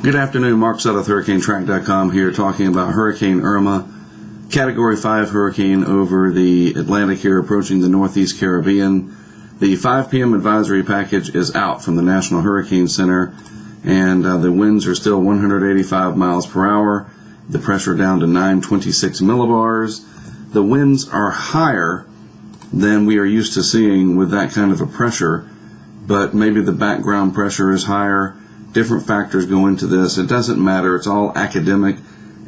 Good afternoon, Mark Sutton with HurricaneTrack.com here talking about Hurricane Irma, Category 5 hurricane over the Atlantic here approaching the Northeast Caribbean. The 5 p.m. advisory package is out from the National Hurricane Center, and the winds are still 185 miles per hour, the pressure down to 926 millibars. The winds are higher than we are used to seeing with that kind of a pressure, but maybe the background pressure is higher. Different factors go into this. It doesn't matter. It's all academic,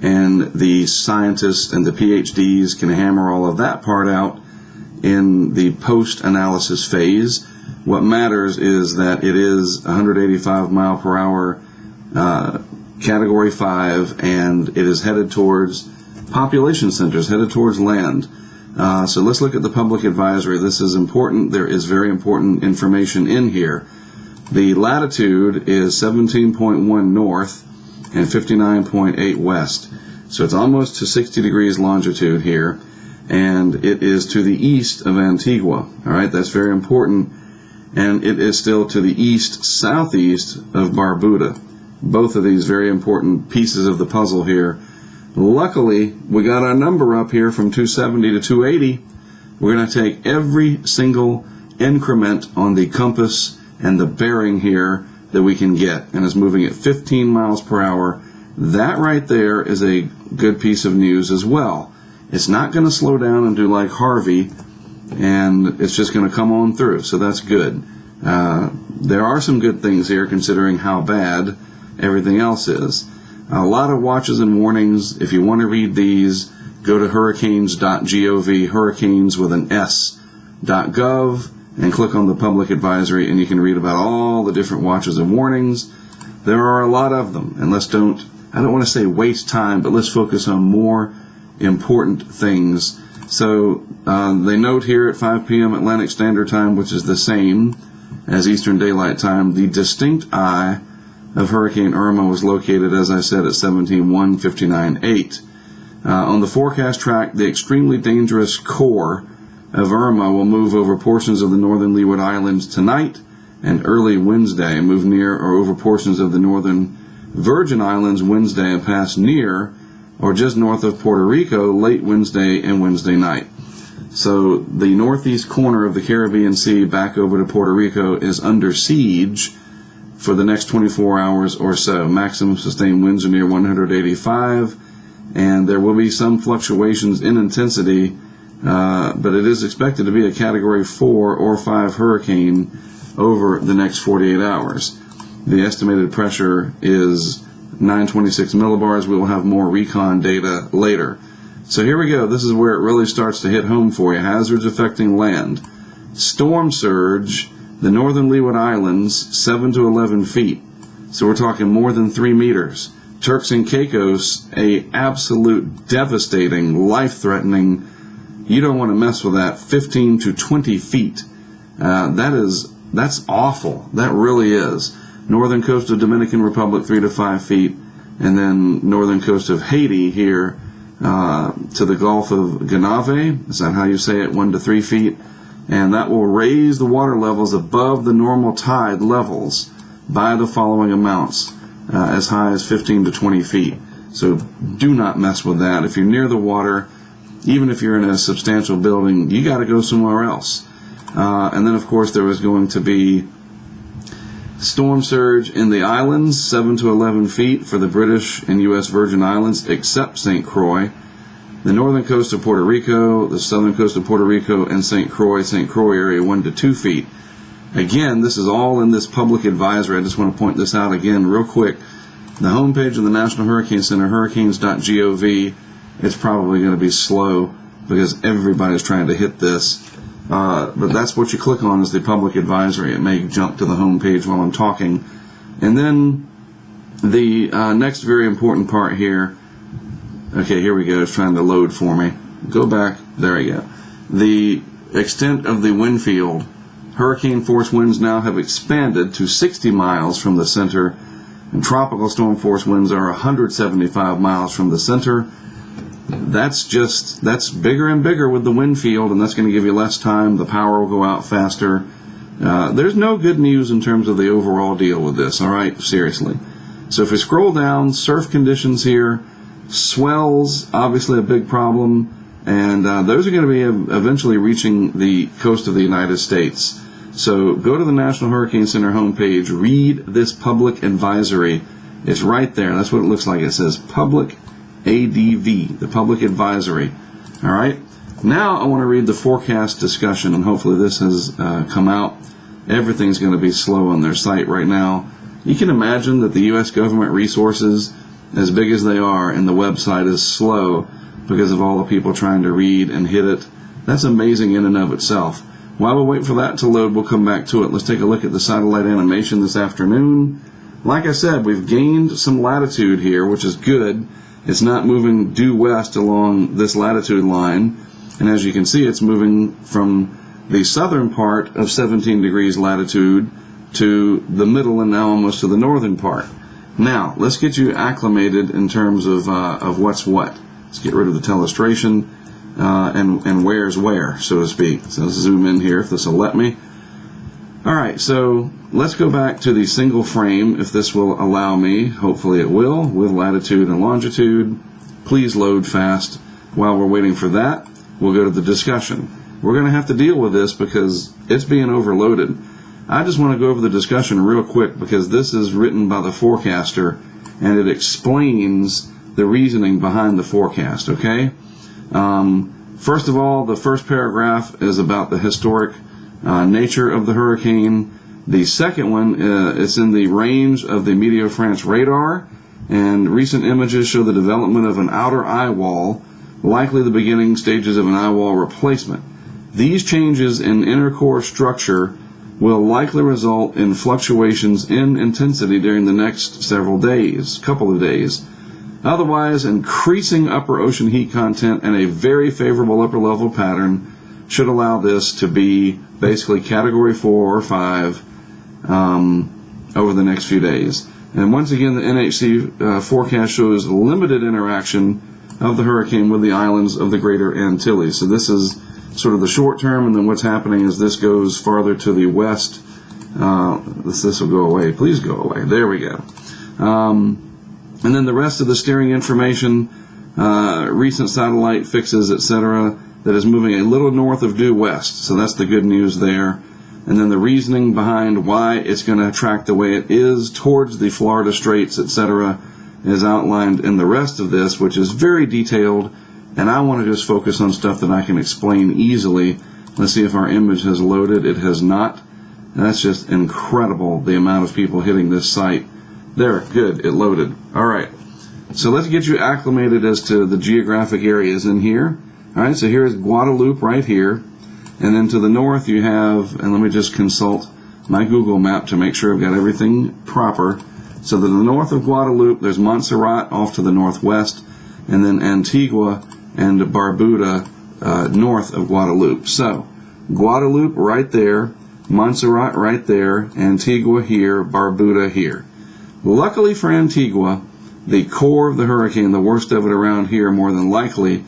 and the scientists and the PhDs can hammer all of that part out in the post-analysis phase. What matters is that it is 185 mile per hour Category 5, and it is headed towards population centers, headed towards land. So let's look at the public advisory. This is important. There is very important information in here. The latitude is 17.1 north and 59.8 west. So it's almost to 60 degrees longitude here, and it is to the east of Antigua. All right, that's very important. And it is still to the east-southeast of Barbuda. Both of these very important pieces of the puzzle here. Luckily, we got our number up here from 270 to 280. We're going to take every single increment on the compass and the bearing here that we can get, and it's moving at 15 miles per hour. That right there is a good piece of news as well. It's not going to slow down and do like Harvey, and it's just going to come on through, so that's good. There are some good things here considering how bad everything else is. A lot of watches and warnings. If you want to read these, go to hurricanes.gov, hurricanes with an S.gov, and click on the public advisory, and you can read about all the different watches and warnings. There are a lot of them, and I don't want to say waste time, but let's focus on more important things. So they note here at 5 p.m. Atlantic Standard Time, which is the same as Eastern Daylight Time, the distinct eye of Hurricane Irma was located, as I said, at 17.1, 59.8. On the forecast track, the extremely dangerous core of Irma will move over portions of the northern Leeward Islands tonight and early Wednesday, move near or over portions of the northern Virgin Islands Wednesday and pass near or just north of Puerto Rico late Wednesday and Wednesday night. So the northeast corner of the Caribbean Sea back over to Puerto Rico is under siege for the next 24 hours or so. Maximum sustained winds are near 185, and there will be some fluctuations in intensity, but it is expected to be a Category 4 or 5 hurricane over the next 48 hours. The estimated pressure is 926 millibars. We will have more recon data later. So here we go. This is where it really starts to hit home for you. Hazards affecting land. Storm surge, the northern Leeward Islands, 7 to 11 feet. So we're talking more than 3 meters. Turks and Caicos, a absolute devastating, life-threatening, you don't want to mess with that, 15 to 20 feet. That's awful. That really is. Northern coast of Dominican Republic, 3 to 5 feet. And then northern coast of Haiti here to the Gulf of Ganave. Is that how you say it? 1 to 3 feet. And that will raise the water levels above the normal tide levels by the following amounts, as high as 15 to 20 feet. So do not mess with that. If you're near the water, even if you're in a substantial building, you got to go somewhere else. And then, of course, there was going to be storm surge in the islands, 7 to 11 feet for the British and U.S. Virgin Islands, except St. Croix. The northern coast of Puerto Rico, the southern coast of Puerto Rico, and St. Croix area, 1 to 2 feet. Again, this is all in this public advisory. I just want to point this out again real quick. The homepage of the National Hurricane Center, hurricanes.gov, it's probably going to be slow because everybody's trying to hit this. But that's what you click on is the public advisory. It may jump to the homepage while I'm talking. And then the next very important part here. Okay, here we go. It's trying to load for me. Go back. There we go. The extent of the wind field. Hurricane force winds now have expanded to 60 miles from the center, and tropical storm force winds are 175 miles from the center. That's bigger and bigger with the wind field, and that's going to give you less time. The power will go out faster. There's no good news in terms of the overall deal with this, all right? Seriously. So if we scroll down, surf conditions here, swells, obviously a big problem, and those are going to be eventually reaching the coast of the United States. So go to the National Hurricane Center homepage, read this public advisory. It's right there. That's what it looks like. It says public ADV, the public advisory. All right. Now I want to read the forecast discussion, and hopefully this has come out. Everything's going to be slow on their site right now. You can imagine that the U.S. government resources, as big as they are, and the website is slow because of all the people trying to read and hit it. That's amazing in and of itself. While we wait for that to load, we'll come back to it. Let's take a look at the satellite animation this afternoon. Like I said, we've gained some latitude here, which is good. It's not moving due west along this latitude line. And as you can see, it's moving from the southern part of 17 degrees latitude to the middle and now almost to the northern part. Now, let's get you acclimated in terms of what's what. Let's get rid of the telestration and where's where, so to speak. So let's zoom in here if this will let me. All right, so let's go back to the single frame if this will allow me. Hopefully it will, with latitude and longitude. Please load fast. While we're waiting for that, we'll go to the discussion. We're going to have to deal with this because it's being overloaded. I just want to go over the discussion real quick because this is written by the forecaster and it explains the reasoning behind the forecast, okay? First of all, the first paragraph is about the historic nature of the hurricane. The second one is in the range of the Meteo France radar, and recent images show the development of an outer eye wall, likely the beginning stages of an eye wall replacement. These changes in inner core structure will likely result in fluctuations in intensity during the next several days, couple of days. Otherwise, increasing upper ocean heat content and a very favorable upper level pattern should allow this to be basically category 4 or 5 over the next few days. And once again, the NHC forecast shows limited interaction of the hurricane with the islands of the Greater Antilles. So this is sort of the short term, and then what's happening is this goes farther to the west. This will go away. Please go away. There we go. And then the rest of the steering information, recent satellite fixes, etc., that is moving a little north of due west. So that's the good news there. And then the reasoning behind why it's going to track the way it is towards the Florida Straits, etc., is outlined in the rest of this, which is very detailed. And I want to just focus on stuff that I can explain easily. Let's see if our image has loaded. It has not. And that's just incredible, the amount of people hitting this site. There, good, it loaded. All right, so let's get you acclimated as to the geographic areas in here. All right, so here's Guadalupe right here. And then to the north you have, and let me just consult my Google map to make sure I've got everything proper. So to the north of Guadalupe, there's Montserrat off to the northwest, and then Antigua and Barbuda north of Guadalupe. So Guadalupe right there, Montserrat right there, Antigua here, Barbuda here. Luckily for Antigua, the core of the hurricane, the worst of it around here more than likely,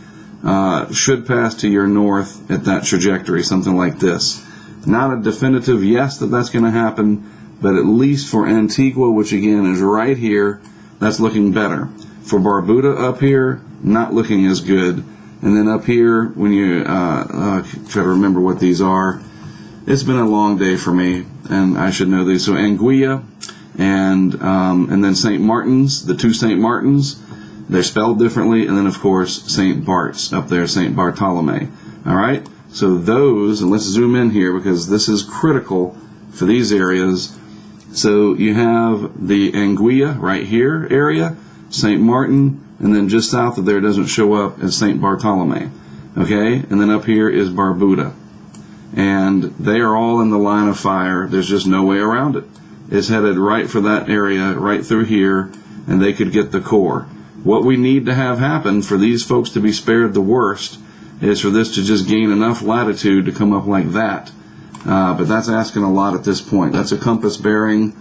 should pass to your north at that trajectory, something like this. Not a definitive yes that that's going to happen, but at least for Antigua, which again is right here, that's looking better. For Barbuda up here, not looking as good. And then up here, when you try to remember what these are, it's been a long day for me, and I should know these. So Anguilla and then St. Martin's, the two St. Martins, they're spelled differently, and then of course St. Bart's up there, St. Bartolome. All right, so those, and let's zoom in here because this is critical for these areas. So you have the Anguilla right here area, St. Martin, and then just south of there doesn't show up as St. Bartolome. Okay, and then up here is Barbuda. And they are all in the line of fire. There's just no way around it. It's headed right for that area, right through here, and they could get the core. What we need to have happen for these folks to be spared the worst is for this to just gain enough latitude to come up like that. But that's asking a lot at this point. That's a compass bearing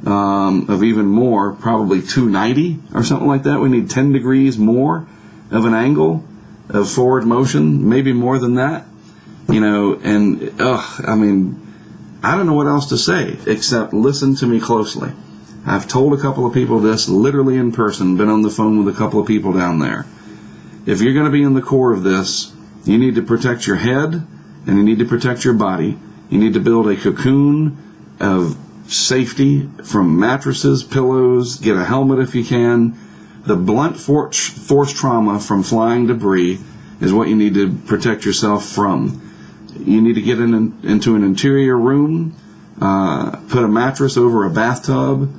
of even more, probably 290 or something like that. We need 10 degrees more of an angle of forward motion, maybe more than that. You know, and I mean, I don't know what else to say except listen to me closely. I've told a couple of people this literally in person, been on the phone with a couple of people down there. If you're going to be in the core of this, you need to protect your head and you need to protect your body. You need to build a cocoon of safety from mattresses, pillows, get a helmet if you can. The blunt force trauma from flying debris is what you need to protect yourself from. You need to get into an interior room, put a mattress over a bathtub.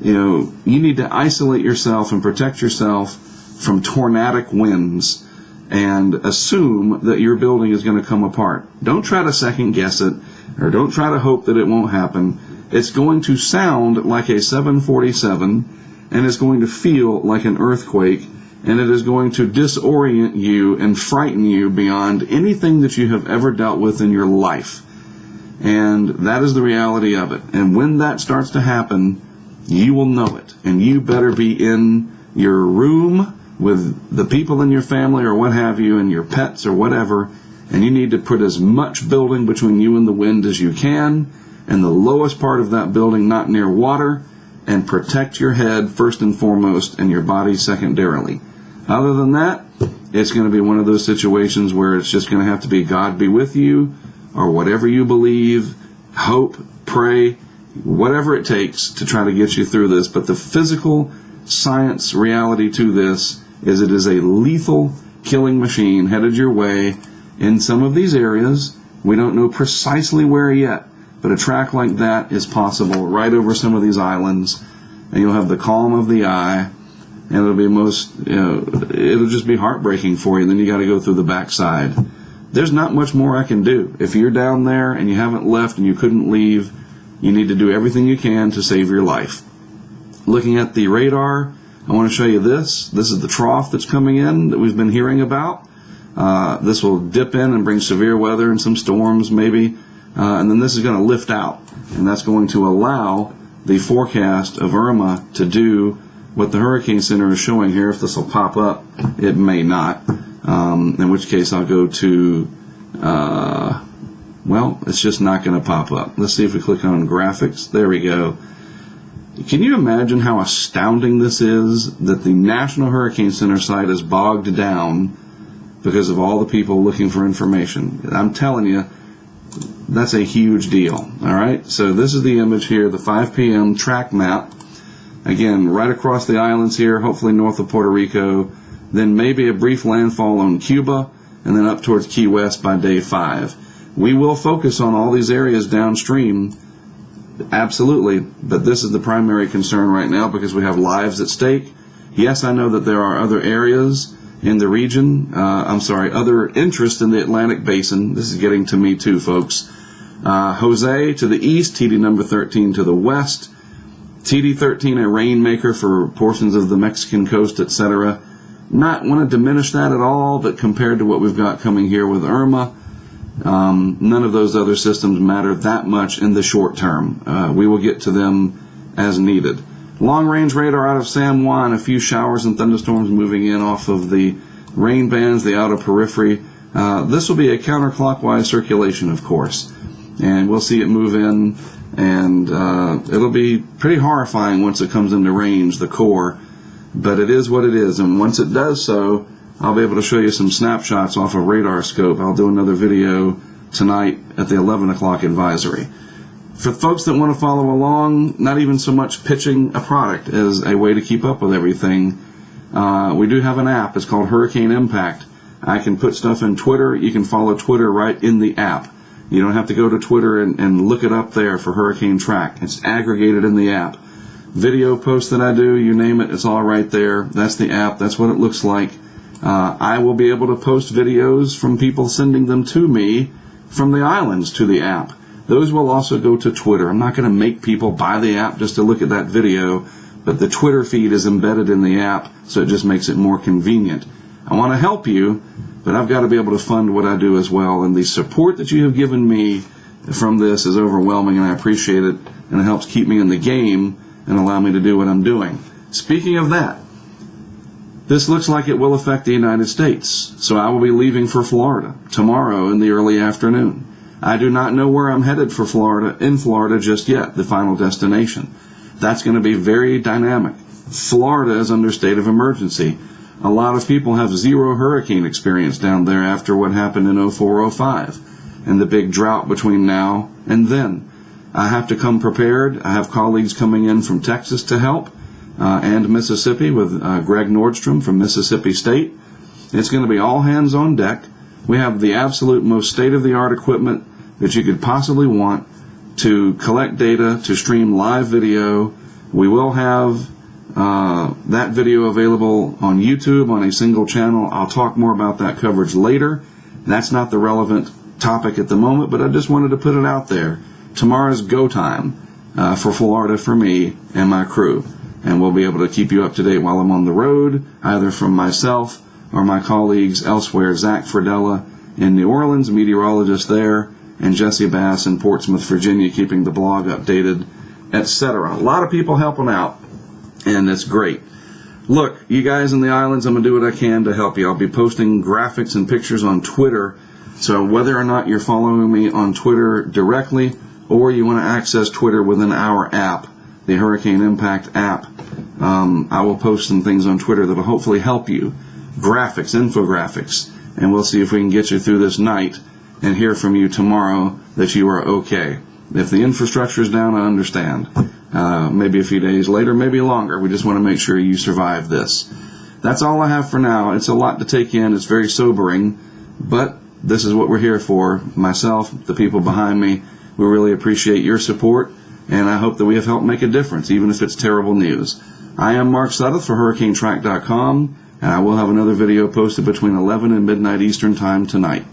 You need to isolate yourself and protect yourself from tornadic winds and assume that your building is going to come apart. Don't try to second guess it, or don't try to hope that it won't happen. It's going to sound like a 747, and it's going to feel like an earthquake, and it is going to disorient you and frighten you beyond anything that you have ever dealt with in your life. And that is the reality of it. And when that starts to happen, you will know it. And you better be in your room with the people in your family or what have you, and your pets or whatever, and you need to put as much building between you and the wind as you can, and the lowest part of that building not near water, and protect your head first and foremost and your body secondarily. Other than that, it's going to be one of those situations where it's just going to have to be God be with you, or whatever you believe, hope, pray, whatever it takes to try to get you through this. But the physical science reality to this is it is a lethal killing machine headed your way in some of these areas. We don't know precisely where yet, but a track like that is possible right over some of these islands, and you'll have the calm of the eye, and it'll be it'll just be heartbreaking for you, and then you got to go through the backside. There's not much more I can do. If you're down there and you haven't left and you couldn't leave, you need to do everything you can to save your life. Looking at the radar, I want to show you this. This is the trough that's coming in that we've been hearing about. This will dip in and bring severe weather and some storms maybe, and then this is going to lift out, and that's going to allow the forecast of Irma to do what the Hurricane Center is showing here. If this will pop up, it may not, in which case I'll go to, well, it's just not going to pop up. Let's see if we click on graphics. There we go. Can you imagine how astounding this is, that the National Hurricane Center site is bogged down because of all the people looking for information? I'm telling you, that's a huge deal. All right, so this is the image here, the 5 p.m. track map. Again, right across the islands here, hopefully north of Puerto Rico, then maybe a brief landfall on Cuba, and then up towards Key West by day 5. We will focus on all these areas downstream, absolutely, but this is the primary concern right now because we have lives at stake. Yes, I know that there are other areas in the region, other interest in the Atlantic Basin. This is getting to me too, folks. Jose to the east, TD number 13 to the west, TD 13 a rainmaker for portions of the Mexican coast, etc. Not want to diminish that at all, but compared to what we've got coming here with Irma, none of those other systems matter that much in the short term. We will get to them as needed. Long-range radar out of San Juan, a few showers and thunderstorms moving in off of the rain bands, the outer periphery. This will be a counterclockwise circulation, of course, and we'll see it move in, and it'll be pretty horrifying once it comes into range, the core, but it is what it is, and once it does so, I'll be able to show you some snapshots off a radar scope. I'll do another video tonight at the 11 o'clock advisory. For folks that want to follow along, not even so much pitching a product as a way to keep up with everything, we do have an app. It's called Hurricane Impact. I can put stuff in Twitter. You can follow Twitter right in the app. You don't have to go to Twitter and look it up there for HurricaneTrack. It's aggregated in the app. Video posts that I do, you name it, it's all right there. That's the app. That's what it looks like. I will be able to post videos from people sending them to me from the islands to the app. Those will also go to Twitter. I'm not going to make people buy the app just to look at that video, but the Twitter feed is embedded in the app, so it just makes it more convenient. I want to help you, but I've got to be able to fund what I do as well, and the support that you have given me from this is overwhelming, and I appreciate it, and it helps keep me in the game and allow me to do what I'm doing. Speaking of that, this looks like it will affect the United States, so I will be leaving for Florida tomorrow in the early afternoon. I do not know where I'm headed for Florida, in Florida just yet, the final destination. That's going to be very dynamic. Florida is under state of emergency. A lot of people have zero hurricane experience down there after what happened in 04-05 and the big drought between now and then. I have to come prepared. I have colleagues coming in from Texas to help and Mississippi with Greg Nordstrom from Mississippi State. It's going to be all hands on deck. We have the absolute most state-of-the-art equipment that you could possibly want to collect data, to stream live video. We will have that video available on YouTube on a single channel. I'll talk more about that coverage later. That's not the relevant topic at the moment, but I just wanted to put it out there. Tomorrow's go time for Florida for me and my crew, and we'll be able to keep you up to date while I'm on the road, either from myself or my colleagues elsewhere, Zach Fradella in New Orleans, meteorologist there, and Jesse Bass in Portsmouth, Virginia, keeping the blog updated, etc. A lot of people helping out, and it's great. Look, you guys in the islands, I'm going to do what I can to help you. I'll be posting graphics and pictures on Twitter, so whether or not you're following me on Twitter directly or you want to access Twitter within our app, the Hurricane Impact app, I will post some things on Twitter that will hopefully help you. Graphics, infographics, and we'll see if we can get you through this night and hear from you tomorrow that you are okay. If the infrastructure is down, I understand. Maybe a few days later, maybe longer. We just want to make sure you survive this. That's all I have for now. It's a lot to take in. It's very sobering, but this is what we're here for. Myself, the people behind me, we really appreciate your support, and I hope that we have helped make a difference, even if it's terrible news. I am Mark Sudduth for HurricaneTrack.com, and I will have another video posted between 11 and midnight Eastern Time tonight.